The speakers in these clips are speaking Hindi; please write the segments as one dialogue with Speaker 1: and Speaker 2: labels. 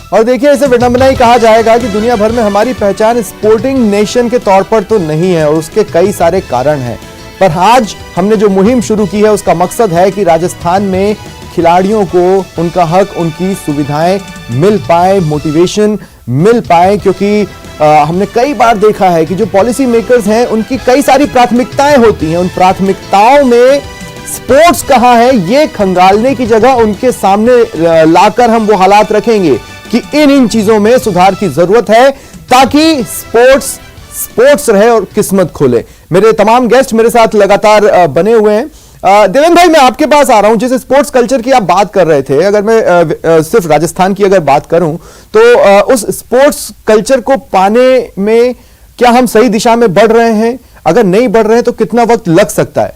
Speaker 1: और देखिए, इसे विडंबना ही कहा जाएगा कि दुनिया भर में हमारी पहचान स्पोर्टिंग नेशन के तौर पर तो नहीं है और उसके कई सारे कारण हैं। पर आज हमने जो मुहिम शुरू की है उसका मकसद है कि राजस्थान में खिलाड़ियों को उनका हक, उनकी सुविधाएं मिल पाए, मोटिवेशन मिल पाए, क्योंकि हमने कई बार देखा है कि जो पॉलिसी मेकर्स हैं उनकी कई सारी प्राथमिकताएं होती हैं। उन प्राथमिकताओं में स्पोर्ट्स कहां है ये खंगालने की जगह उनके सामने लाकर हम वो हालात रखेंगे कि इन चीजों में सुधार की जरूरत है ताकि स्पोर्ट्स रहे और किस्मत खोले। मेरे तमाम गेस्ट मेरे साथ लगातार बने हुए हैं। देवेंद्र भाई, मैं आपके पास आ रहा हूं। जिस स्पोर्ट्स कल्चर की आप बात कर रहे थे, अगर मैं सिर्फ राजस्थान की अगर बात करूं तो उस स्पोर्ट्स कल्चर को पाने में क्या हम सही दिशा में बढ़ रहे हैं? अगर नहीं बढ़ रहे हैं तो कितना वक्त लग सकता है?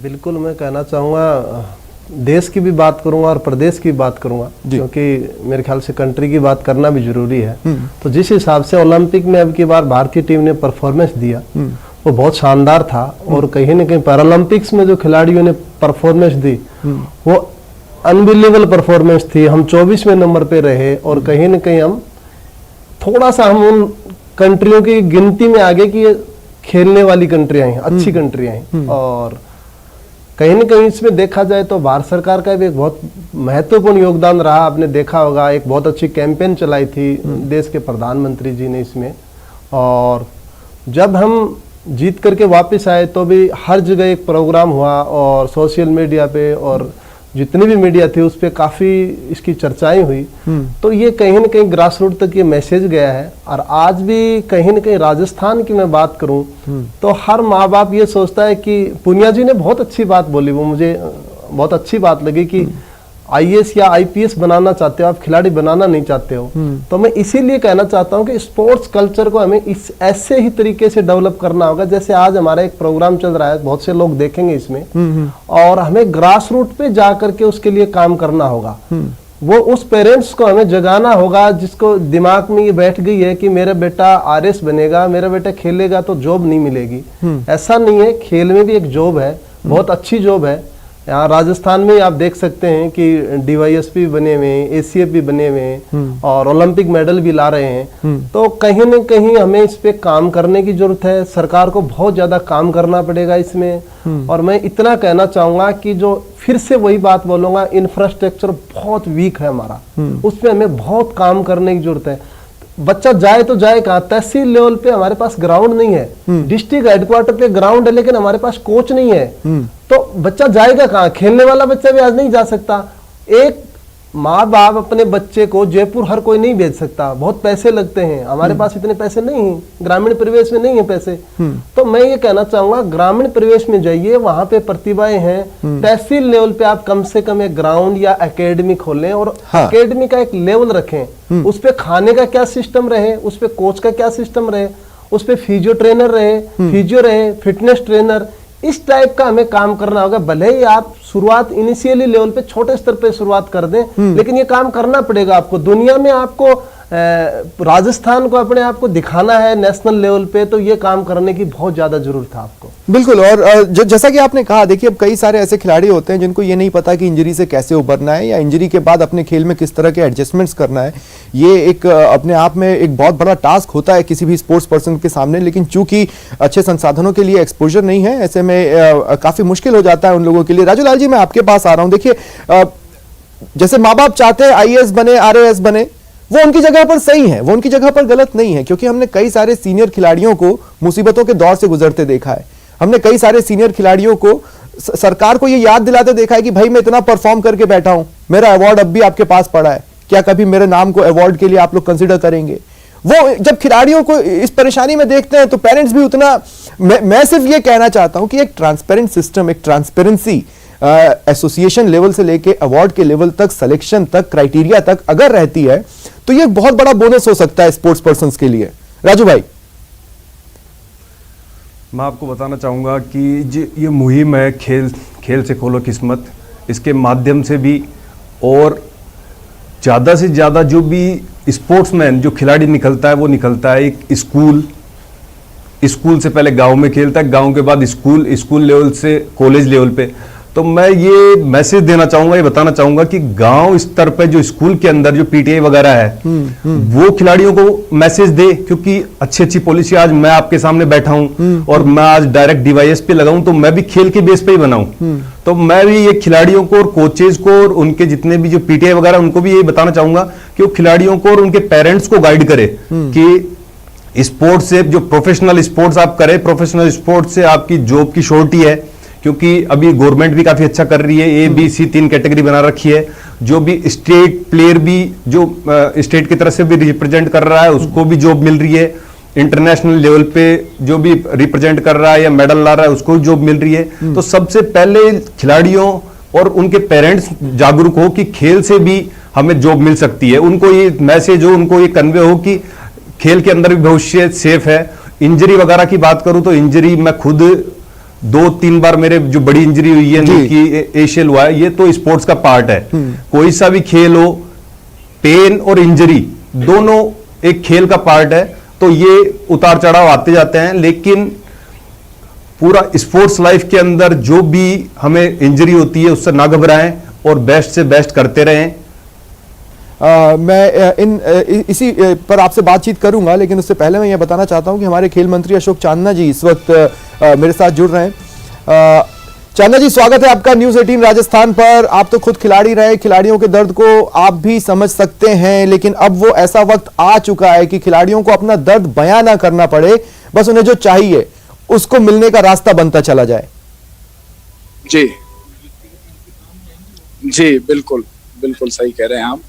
Speaker 2: बिल्कुल, मैं कहना चाहूँगा, देश की भी बात करूंगा और प्रदेश की बात करूंगा, क्योंकि मेरे ख्याल से कंट्री की बात करना भी जरूरी है। तो जिस हिसाब से ओलंपिक में अब की बार भारतीय टीम ने परफॉर्मेंस दिया वो बहुत शानदार था, और कहीं ना कहीं पैरालंपिक्स में जो खिलाड़ियों ने परफॉर्मेंस दी वो अनबिलीवेबल परफॉर्मेंस थी। हम 24वें नंबर पे रहे और कहीं ना कहीं हम थोड़ा सा हम उन कंट्रियों की गिनती में आगे की खेलने वाली कंट्रियां हैं, अच्छी कंट्रियां हैं। और कहीं ना कहीं इसमें देखा जाए तो भारत सरकार का भी एक बहुत महत्वपूर्ण योगदान रहा। आपने देखा होगा, एक बहुत अच्छी कैंपेन चलाई थी देश के प्रधानमंत्री जी ने इसमें, और जब हम जीत करके वापस आए तो भी हर जगह एक प्रोग्राम हुआ और सोशल मीडिया पे और जितनी भी मीडिया थी उस पर काफ़ी इसकी चर्चाएं हुई। तो ये कहीं ना कहीं ग्रास रूट तक ये मैसेज गया है। और आज भी कहीं ना कहीं राजस्थान की मैं बात करूं तो हर माँ बाप ये सोचता है कि पुनिया जी ने बहुत अच्छी बात बोली, वो मुझे बहुत अच्छी बात लगी कि आईएएस या आईपीएस बनाना चाहते हो आप, खिलाड़ी बनाना नहीं चाहते हो। तो मैं इसीलिए कहना चाहता हूं कि स्पोर्ट्स कल्चर को हमें इस ऐसे ही तरीके से डेवलप करना होगा जैसे आज हमारा एक प्रोग्राम चल रहा है, बहुत से लोग देखेंगे इसमें, और हमें ग्रास रूट पे जाकर के उसके लिए काम करना होगा। वो उस पेरेंट्स को हमें जगाना होगा जिसको दिमाग में ये बैठ गई है कि मेरा बेटा आरएस बनेगा, मेरा बेटा खेलेगा तो जॉब नहीं मिलेगी। ऐसा नहीं है, खेल में भी एक जॉब है, बहुत अच्छी जॉब है। यहाँ राजस्थान में आप देख सकते हैं कि डीवाईएसपी बने हुए हैं, एसीएफ भी बने हुए हैं और ओलंपिक मेडल भी ला रहे हैं। तो कहीं न कहीं हमें इस पे काम करने की जरूरत है। सरकार को बहुत ज्यादा काम करना पड़ेगा इसमें। और मैं इतना कहना चाहूंगा कि जो फिर से वही बात बोलूंगा, इंफ्रास्ट्रक्चर बहुत वीक है हमारा, उस पर हमें बहुत काम करने की जरूरत है। बच्चा जाए तो जाए कहाँ? तहसील लेवल पे हमारे पास ग्राउंड नहीं है, डिस्ट्रिक्ट हेडक्वार्टर पे ग्राउंड है लेकिन हमारे पास कोच नहीं है। तो बच्चा जाएगा कहाँ? खेलने वाला बच्चा भी आज नहीं जा सकता। एक माँ बाप अपने बच्चे को जयपुर हर कोई नहीं भेज सकता, बहुत पैसे लगते हैं, हमारे पास इतने पैसे नहीं हैं, ग्रामीण परिवेश में नहीं है पैसे। तो मैं ये कहना चाहूंगा, ग्रामीण परिवेश में जाइए, वहां पे प्रतिभाएं हैं। तहसील लेवल पे आप कम से कम एक ग्राउंड या एकेडमी खोलें और एकेडमी का एक लेवल रखें। उस पे खाने का क्या सिस्टम रहे, उस पे कोच का क्या सिस्टम रहे, उस पे फिजियो ट्रेनर रहे, फिजियो रहे, फिटनेस ट्रेनर, इस टाइप का हमें काम करना होगा। भले ही आप शुरुआत इनिशियली लेवल पे छोटे स्तर पे शुरुआत कर दें, लेकिन ये काम करना पड़ेगा आपको। दुनिया में आपको राजस्थान को अपने आप को दिखाना है नेशनल लेवल पे, तो ये काम करने की बहुत ज्यादा जरूरत है आपको।
Speaker 1: बिल्कुल। और जैसा कि आपने कहा, देखिए अब कई सारे ऐसे खिलाड़ी होते हैं जिनको ये नहीं पता कि इंजरी से कैसे उबरना है या इंजरी के बाद अपने खेल में किस तरह के एडजस्टमेंट्स करना है। ये एक अपने आप में एक बहुत बड़ा टास्क होता है किसी भी स्पोर्ट्स पर्सन के सामने, लेकिन चूंकि अच्छे संसाधनों के लिए एक्सपोजर नहीं है, ऐसे में काफी मुश्किल हो जाता है उन लोगों के लिए। राजू लाल जी, मैं आपके पास आ रहा हूं। देखिए, जैसे माँ बाप चाहते हैं आईएएस बने, आरएएस बने, वो उनकी जगह पर सही है, वो उनकी जगह पर गलत नहीं है, क्योंकि हमने कई सारे सीनियर खिलाड़ियों को मुसीबतों के दौर से गुजरते देखा है। हमने कई सारे सीनियर खिलाड़ियों को सरकार को ये याद दिलाते देखा है कि भाई मैं इतना परफॉर्म करके बैठा हूं, मेरा अवार्ड अब भी आपके पास पड़ा है, क्या कभी मेरे नाम को अवार्ड के लिए आप लोग कंसिडर करेंगे? वो जब खिलाड़ियों को इस परेशानी में देखते हैं तो पेरेंट्स भी उतना, मैं सिर्फ ये कहना चाहता हूं कि एक ट्रांसपेरेंट सिस्टम, एक ट्रांसपेरेंसी एसोसिएशन लेवल से लेके अवार्ड के लेवल तक, सिलेक्शन तक, क्राइटेरिया तक अगर रहती है तो ये बहुत बड़ा बोनस हो सकता है स्पोर्ट्स पर्संस के लिए। राजू भाई,
Speaker 3: मैं आपको बताना चाहूँगा कि ये मुहिम है खेल से खोलो किस्मत, इसके माध्यम से भी और ज़्यादा से ज़्यादा जो भी स्पोर्ट्समैन, जो खिलाड़ी निकलता है वो निकलता है एक स्कूल से पहले गांव में खेलता है, गांव के बाद स्कूल लेवल से कॉलेज लेवल पे। तो मैं ये मैसेज देना चाहूंगा, ये बताना चाहूंगा कि गांव स्तर पे जो स्कूल के अंदर जो पीटीआई वगैरह है वो खिलाड़ियों को मैसेज दे, क्योंकि अच्छी अच्छी पॉलिसी आज मैं आपके सामने बैठा हूं और मैं आज डायरेक्ट डिवाइस पे लगाऊं तो मैं भी खेल के बेस पे ही बनाऊं। तो मैं भी ये खिलाड़ियों को और कोचेज को और उनके जितने भी जो पीटीआई वगैरह उनको भी यही बताना चाहूंगा कि वो खिलाड़ियों को और उनके पेरेंट्स को गाइड करे कि स्पोर्ट्स से जो प्रोफेशनल स्पोर्ट्स आप करें, प्रोफेशनल स्पोर्ट्स से आपकी जॉब की शॉर्टी है, क्योंकि अभी गवर्नमेंट भी काफी अच्छा कर रही है, ए बी सी 3 कैटेगरी बना रखी है। जो भी स्टेट प्लेयर भी जो स्टेट की तरफ से भी रिप्रेजेंट कर रहा है उसको भी जॉब मिल रही है, इंटरनेशनल लेवल पे जो भी रिप्रेजेंट कर रहा है या मेडल ला रहा है उसको जॉब मिल रही है। तो सबसे पहले खिलाड़ियों और उनके पेरेंट्स जागरूक हो कि खेल से भी हमें जॉब मिल सकती है, उनको ये मैसेज हो, उनको ये कन्वे हो कि खेल के अंदर भी भविष्य सेफ है। इंजरी वगैरह की बात करूं तो इंजरी मैं खुद 2-3 बार मेरे जो बड़ी इंजरी हुई है, कि एशियल हुआ है, ये तो स्पोर्ट्स का पार्ट है। कोई सा भी खेल हो, पेन और इंजरी दोनों एक खेल का पार्ट है। तो ये उतार चढ़ाव आते जाते हैं, लेकिन पूरा स्पोर्ट्स लाइफ के अंदर जो भी हमें इंजरी होती है उससे ना घबराएं और बेस्ट से बेस्ट करते रहें।
Speaker 1: मैं इसी पर आपसे बातचीत करूंगा, लेकिन उससे पहले मैं ये बताना चाहता हूं कि हमारे खेल मंत्री अशोक चांदना जी इस वक्त मेरे साथ जुड़ रहे हैं। चांदना जी, स्वागत है आपका न्यूज़ 18 राजस्थान पर। आप तो खुद खिलाड़ी रहे, खिलाड़ियों के दर्द को आप भी समझ सकते हैं, लेकिन अब वो ऐसा वक्त आ चुका है कि खिलाड़ियों को अपना दर्द बयां ना करना पड़े, बस उन्हें जो चाहिए उसको मिलने का रास्ता बनता चला जाए।
Speaker 4: जी जी, बिल्कुल बिल्कुल सही कह रहे हैं आप।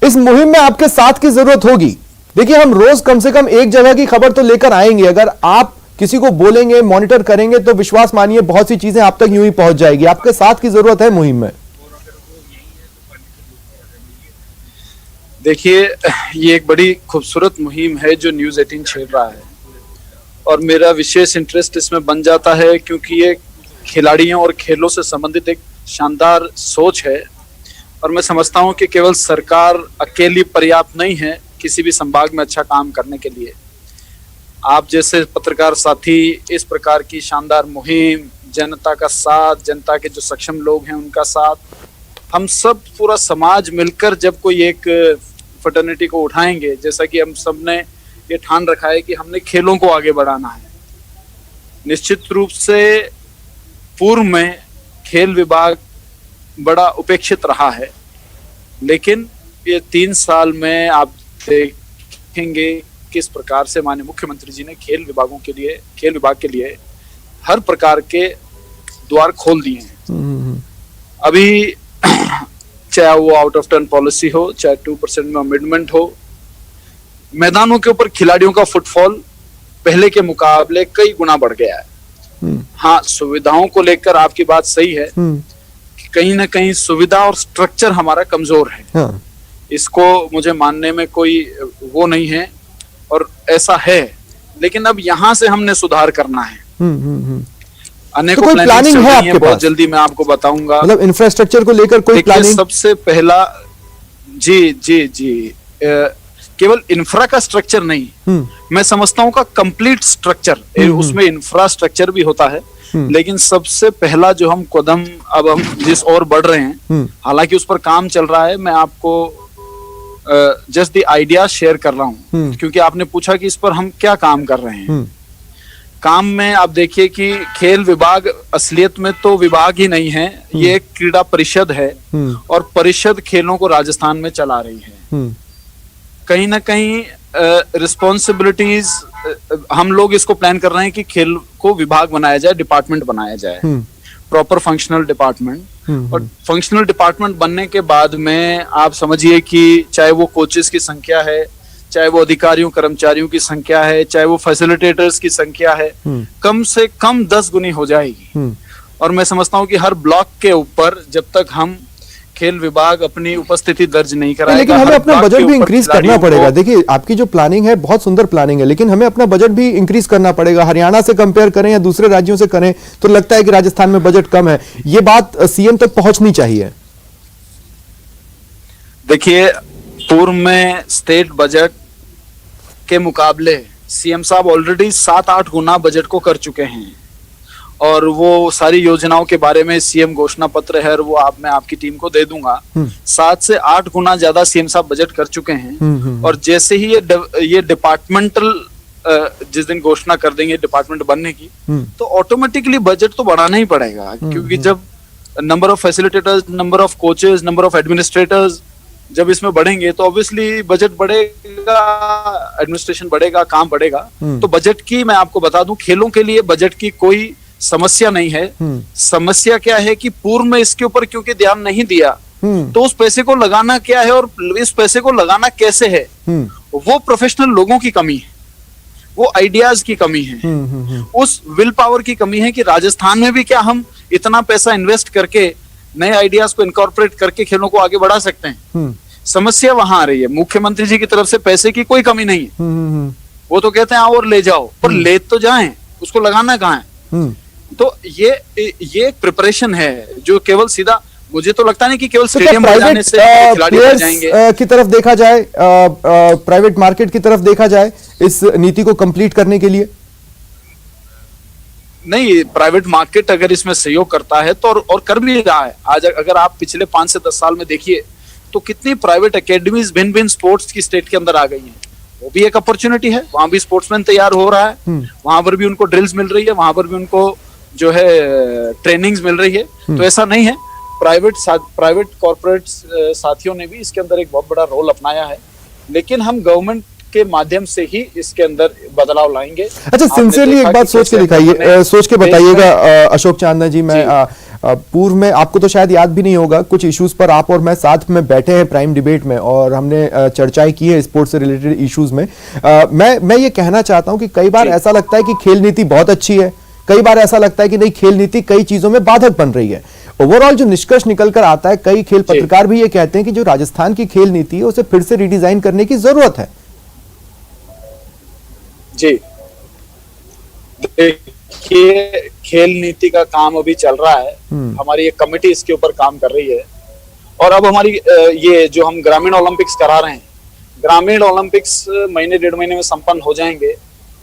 Speaker 1: इस मुहिम में आपके साथ की जरूरत होगी। देखिए, हम रोज कम से कम एक जगह की खबर तो लेकर आएंगे। अगर आप किसी को बोलेंगे, मॉनिटर करेंगे, तो विश्वास मानिए बहुत सी चीजें आप तक यूं ही पहुंच जाएगी। आपके साथ की जरूरत है मुहिम में।
Speaker 4: देखिए, ये एक बड़ी खूबसूरत मुहिम है जो न्यूज़ 18 छेड़ रहा है, और मेरा विशेष इंटरेस्ट इसमें बन जाता है क्योंकि ये खिलाड़ियों और खेलों से संबंधित एक शानदार सोच है। और मैं समझता हूं कि केवल सरकार अकेली पर्याप्त नहीं है किसी भी संभाग में अच्छा काम करने के लिए। आप जैसे पत्रकार साथी इस प्रकार की शानदार मुहिम, जनता का साथ, जनता के जो सक्षम लोग हैं उनका साथ, हम सब पूरा समाज मिलकर जब कोई एक फर्टर्निटी को उठाएंगे, जैसा कि हम सब ने ये ठान रखा है कि हमने खेलों को आगे बढ़ाना है। निश्चित रूप से पूर्व में खेल विभाग बड़ा उपेक्षित रहा है, लेकिन ये 3 साल में आप देखेंगे किस प्रकार से माननीय मुख्यमंत्री जी ने खेल विभाग के लिए हर प्रकार के द्वार खोल दिए हैं। अभी चाहे वो आउट ऑफ टर्न पॉलिसी हो, चाहे 2% में अमेंडमेंट हो, मैदानों के ऊपर खिलाड़ियों का फुटफॉल पहले के मुकाबले कई गुना बढ़ गया है। हाँ, सुविधाओं को लेकर आपकी बात सही है, कहीं ना कहीं सुविधा और स्ट्रक्चर हमारा कमजोर है। हाँ। इसको मुझे मानने में कोई वो नहीं है, और ऐसा है, लेकिन अब यहाँ से हमने सुधार करना है। अनेकों
Speaker 1: तो प्लानिंग है आपके पास?
Speaker 4: बहुत जल्दी मैं आपको बताऊंगा।
Speaker 1: मतलब इंफ्रास्ट्रक्चर को लेकर कोई प्लानिंग?
Speaker 4: सबसे पहला जी केवल इंफ्रा का स्ट्रक्चर नहीं, मैं समझता हूँ का कंप्लीट स्ट्रक्चर, उसमें इंफ्रास्ट्रक्चर भी होता है, लेकिन सबसे पहला जो हम कदम अब हम जिस ओर बढ़ रहे हैं, हालांकि उस पर काम चल रहा है, मैं आपको जस्ट द आइडिया शेयर कर रहा हूँ, क्योंकि आपने पूछा कि इस पर हम क्या काम कर रहे हैं। काम में आप देखिए कि खेल विभाग असलियत में तो विभाग ही नहीं है, ये एक क्रीड़ा परिषद है, और परिषद खेलों को राजस्थान में चला रही है। कहीं ना कहीं रिस्पॉन्सिबिलिटीज हम लोग इसको प्लान कर रहे हैं कि खेल को विभाग बनाया जाए, डिपार्टमेंट बनाया जाए, प्रॉपर फंक्शनल डिपार्टमेंट। और फंक्शनल डिपार्टमेंट बनने के बाद में आप समझिए कि चाहे वो कोचेस की संख्या है, चाहे वो अधिकारियों कर्मचारियों की संख्या है, चाहे वो फैसिलिटेटर्स की संख्या है, कम से कम 10 गुनी हो जाएगी। और मैं समझता हूँ कि हर ब्लॉक के ऊपर जब तक हम खेल विभाग अपनी उपस्थिति दर्ज नहीं कराएगा,
Speaker 1: लेकिन हमें अपना बजट भी इंक्रीज करना पड़ेगा। देखिए, आपकी जो प्लानिंग है बहुत सुंदर प्लानिंग है, लेकिन हमें अपना बजट भी इंक्रीज करना पड़ेगा। हरियाणा से कंपेयर करें या दूसरे राज्यों से करें तो लगता है कि राजस्थान में बजट कम है। ये बात सीएम तक पहुंचनी चाहिए।
Speaker 4: देखिए, पूर्व में स्टेट बजट के मुकाबले सीएम साहब ऑलरेडी 7-8 गुना बजट को कर चुके हैं, और वो सारी योजनाओं के बारे में सीएम घोषणा पत्र है और वो मैं आपकी टीम को दे दूंगा। 7 से 8 गुना ज्यादा सीएम साहब बजट कर चुके हैं। और जैसे ही ये डिपार्टमेंटल जिस दिन घोषणा कर देंगे डिपार्टमेंट बनने की, तो ऑटोमेटिकली बजट तो बढ़ाना ही पड़ेगा, क्योंकि जब number of facilitators, number of coaches, number of administrators जब इसमें बढ़ेंगे तो ऑब्वियसली बजट बढ़ेगा, एडमिनिस्ट्रेशन बढ़ेगा, काम बढ़ेगा। तो बजट की मैं आपको बता दूं, खेलों के लिए बजट की कोई समस्या नहीं है। समस्या क्या है कि पूर्व में इसके ऊपर क्योंकि ध्यान नहीं दिया, तो उस पैसे को लगाना क्या है और इस पैसे को लगाना कैसे है, वो प्रोफेशनल लोगों की कमी है, वो आइडियाज की कमी है, उस विल पावर की कमी है कि राजस्थान में भी क्या हम इतना पैसा इन्वेस्ट करके नए आइडियाज को इनकॉर्पोरेट करके खेलों को आगे बढ़ा सकते हैं। समस्या वहां आ रही है। मुख्यमंत्री जी की तरफ से पैसे की कोई कमी नहीं है, वो तो कहते हैं आओ और ले जाओ, पर ले तो जाएं, उसको लगाना कहाँ है। तो ये एक प्रिपरेशन है जो केवल सीधा, मुझे तो लगता नहीं कि केवल स्टेडियम बनाने से खिलाड़ी बन जाएंगे।
Speaker 1: की तरफ देखा जाए, प्राइवेट मार्केट की तरफ देखा जाए इस नीति को कंप्लीट करने के लिए,
Speaker 4: नहीं, प्राइवेट मार्केट अगर इसमें सहयोग करता है तो और कर भी रहा है। आज अगर आप पिछले 5 से 10 साल में देखिए तो कितनी प्राइवेट एकेडमीज भिन्न स्पोर्ट्स की स्टेट के अंदर आ गई हैं। वो भी एक अपॉर्चुनिटी है, वहां भी स्पोर्ट्समैन तैयार हो रहा है, वहां पर भी उनको ड्रिल्स मिल रही है, वहां पर भी उनको जो है ट्रेनिंग्स मिल रही है। तो ऐसा नहीं है, प्राइवेट कॉर्पोरेट साथियों ने भी इसके अंदर एक बहुत बड़ा रोल अपनाया है, लेकिन हम गवर्नमेंट के माध्यम से ही इसके अंदर बदलाव लाएंगे।
Speaker 1: अच्छा, सिंसियरली एक बात सोच के दिखाइए, सोच के बताइएगा अशोक चांदना जी। मैं पूर्व में, आपको तो शायद याद भी नहीं होगा, कुछ इश्यूज पर आप और मैं साथ में बैठे हैं प्राइम डिबेट में और हमने चर्चाएं की है स्पोर्ट्स से रिलेटेड इश्यूज में। मैं ये कहना चाहता हूं कि कई बार ऐसा लगता है कि खेल नीति बहुत अच्छी है, कई बार ऐसा लगता है कि नहीं, खेल नीति कई चीजों में बाधक बन रही है। ओवरऑल जो निष्कर्ष निकल कर आता है, कई खेल पत्रकार भी ये कहते हैं कि जो राजस्थान की खेल नीति है उसे फिर से रिडिजाइन करने की जरूरत है।
Speaker 4: जी, देखिए, खेल नीति का काम अभी चल रहा है, हमारी एक कमेटी इसके ऊपर काम कर रही है। और अब हमारी ये जो हम ग्रामीण ओलंपिक्स करा रहे हैं, ग्रामीण ओलंपिक्स महीने 1.5 महीने में संपन्न हो जाएंगे।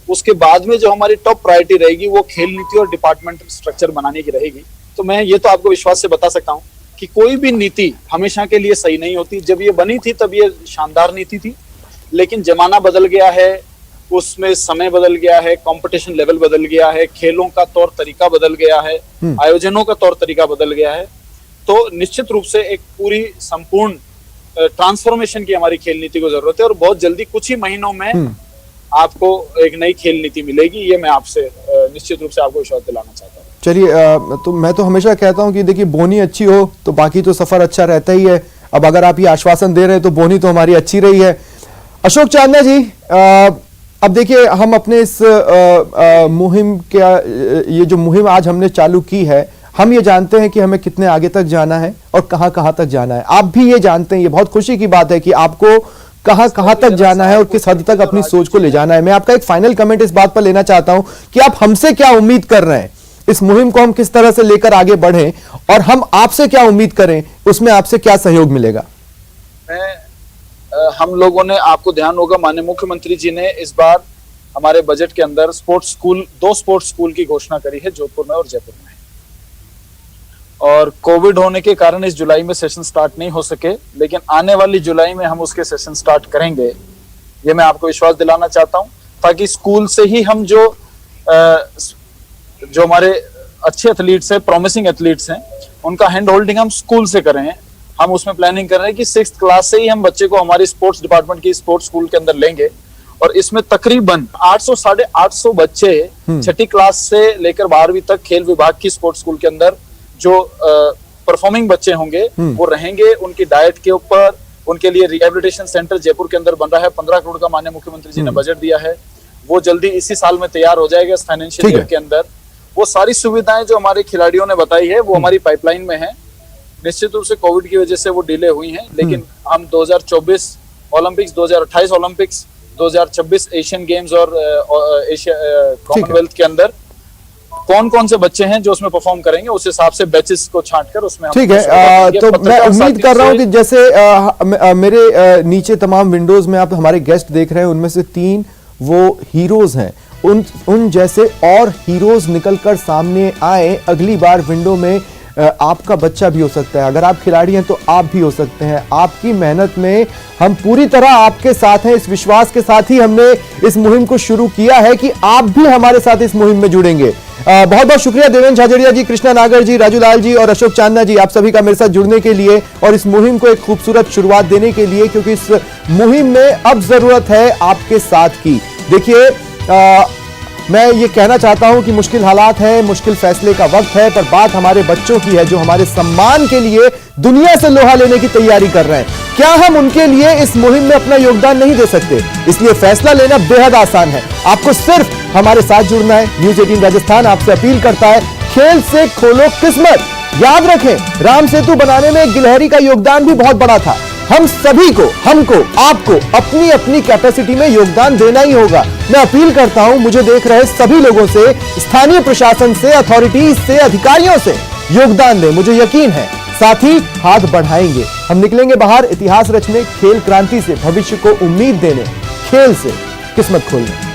Speaker 4: उसके बाद में जो हमारी टॉप प्रायोरिटी रहेगी वो खेल नीति और डिपार्टमेंटल स्ट्रक्चर बनाने की रहेगी। तो मैं ये तो आपको विश्वास से बता सकता हूँ कि कोई भी नीति हमेशा के लिए सही नहीं होती। जब ये बनी थी तब ये शानदार नीति थी, लेकिन जमाना बदल गया है, उसमें समय बदल गया है, कंपटीशन लेवल बदल गया है, खेलों का तौर तरीका बदल गया है, आयोजनों का तौर तरीका बदल गया है। तो निश्चित रूप से एक पूरी संपूर्ण ट्रांसफॉर्मेशन की हमारी खेल नीति को जरूरत है और बहुत जल्दी कुछ ही महीनों में आपको एक नई खेल नीति मिलेगी। ये मैं आपसे निश्चित रूप से आपको विश्वास दिलाना चाहता हूँ।
Speaker 1: चलिए, तो मैं तो हमेशा कहता हूं कि देखिए, बोनी अच्छी हो तो बाकी तो सफर अच्छा रहता ही है। अब अगर आप ये आश्वासन दे रहे हैं तो बोनी तो हमारी अच्छी रही है। अशोक चांदना जी, अब देखिए, हम अपने इस मुहिम क्या, ये जो मुहिम आज हमने चालू की है, हम ये जानते हैं कि हमें कितने आगे तक जाना है और कहां तक जाना है। आप भी ये जानते हैं, ये बहुत खुशी की बात है कि आपको कहां तक जाना है और किस हद तक अपनी सोच को ले जाना है। मैं आपका एक फाइनल कमेंट इस बात पर लेना चाहता हूं कि आप हमसे क्या उम्मीद कर रहे हैं, इस मुहिम को हम किस तरह से लेकर आगे बढ़ें और हम आपसे क्या उम्मीद करें, उसमें आपसे क्या सहयोग मिलेगा।
Speaker 4: हम लोगों ने, आपको ध्यान होगा, माननीय मुख्यमंत्री जी ने इस बार हमारे बजट के अंदर स्पोर्ट्स स्कूल, 2 स्पोर्ट्स स्कूल की घोषणा करी है, जोधपुर में और जयपुर में। और कोविड होने के कारण इस जुलाई में सेशन स्टार्ट नहीं हो सके, लेकिन आने वाली जुलाई में हम उसके सेशन स्टार्ट करेंगे। ये मैं आपको विश्वास दिलाना चाहता हूं, ताकि स्कूल से ही हम जो हमारे अच्छे एथलीट्स हैं, प्रॉमिसिंग एथलीट्स हैं, उनका हैंड होल्डिंग हम स्कूल से करें। हम उसमें प्लानिंग कर रहे हैं कि 6th क्लास से ही हम बच्चे को हमारी स्पोर्ट्स डिपार्टमेंट की स्पोर्ट्स स्कूल के अंदर लेंगे और इसमें तकरीबन 800 साढ़े 800 बच्चे 6ठी क्लास से लेकर 12वीं तक खेल विभाग की स्पोर्ट्स स्कूल के अंदर जो परफॉर्मिंग बच्चे होंगे वो रहेंगे। उनकी डाइट के ऊपर उनके लिए रिहेबिलिटेशन सेंटर जयपुर के अंदर बन रहा है, 15 करोड़ का माननीय मुख्यमंत्री जी ने बजट दिया है, वो जल्दी इसी साल में तैयार हो जाएगा इस फाइनेंशियल ईयर के अंदर। वो सारी सुविधाएं जो हमारे खिलाड़ियों ने बताई है वो हमारी पाइपलाइन में है। निश्चित रूप से कोविड की वजह से वो डिले हुई हैं, लेकिन हम 2024 ओलंपिक्स, 2028 ओलंपिक्स, 2026 एशियन गेम्स और एशिया कॉमनवेल्थ के अंदर कौन कौन से बच्चे हैं जो उसमें परफॉर्म करेंगे, उस हिसाब से बैचेस को छांटकर उसमें
Speaker 1: ठीक है। तो मैं उम्मीद कर रहा हूं कि जैसे मेरे नीचे तमाम विंडोज में आप हमारे गेस्ट देख रहे हैं, उनमें से 3 वो हीरोज हैं उन जैसे और हीरोज निकलकर सामने आए। अगली बार विंडो में आपका बच्चा भी हो सकता है। अगर आप खिलाड़ी हैं तो आप भी हो सकते हैं। आपकी मेहनत में हम पूरी तरह आपके साथ हैं। इस विश्वास के साथ ही हमने इस मुहिम को शुरू किया है कि आप भी हमारे साथ इस मुहिम में जुड़ेंगे। बहुत बहुत शुक्रिया देवेंद्र झाझड़िया जी, कृष्णा नागर जी, राजू लाल जी और अशोक चांदना जी, आप सभी का मेरे साथ जुड़ने के लिए और इस मुहिम को एक खूबसूरत शुरुआत देने के लिए, क्योंकि इस मुहिम में अब जरूरत है आपके साथ की। देखिए, मैं ये कहना चाहता हूं कि मुश्किल हालात है, मुश्किल फैसले का वक्त है, पर बात हमारे बच्चों की है जो हमारे सम्मान के लिए दुनिया से लोहा लेने की तैयारी कर रहे हैं। क्या हम उनके लिए इस मुहिम में अपना योगदान नहीं दे सकते? इसलिए फैसला लेना बेहद आसान है। आपको सिर्फ हमारे साथ जुड़ना है। न्यूज़ 18 राजस्थान आपसे अपील करता है, खेल से खोलो किस्मत। याद रखें, राम सेतु बनाने में गिलहरी का योगदान भी बहुत बड़ा था। हम सभी को, हमको, आपको अपनी अपनी कैपेसिटी में योगदान देना ही होगा। मैं अपील करता हूं मुझे देख रहे सभी लोगों से, स्थानीय प्रशासन से, अथॉरिटीज से, अधिकारियों से योगदान दें। मुझे यकीन है साथ ही हाथ बढ़ाएंगे। हम निकलेंगे बाहर इतिहास रचने, खेल क्रांति से भविष्य को उम्मीद देने, खेल से किस्मत खोलने।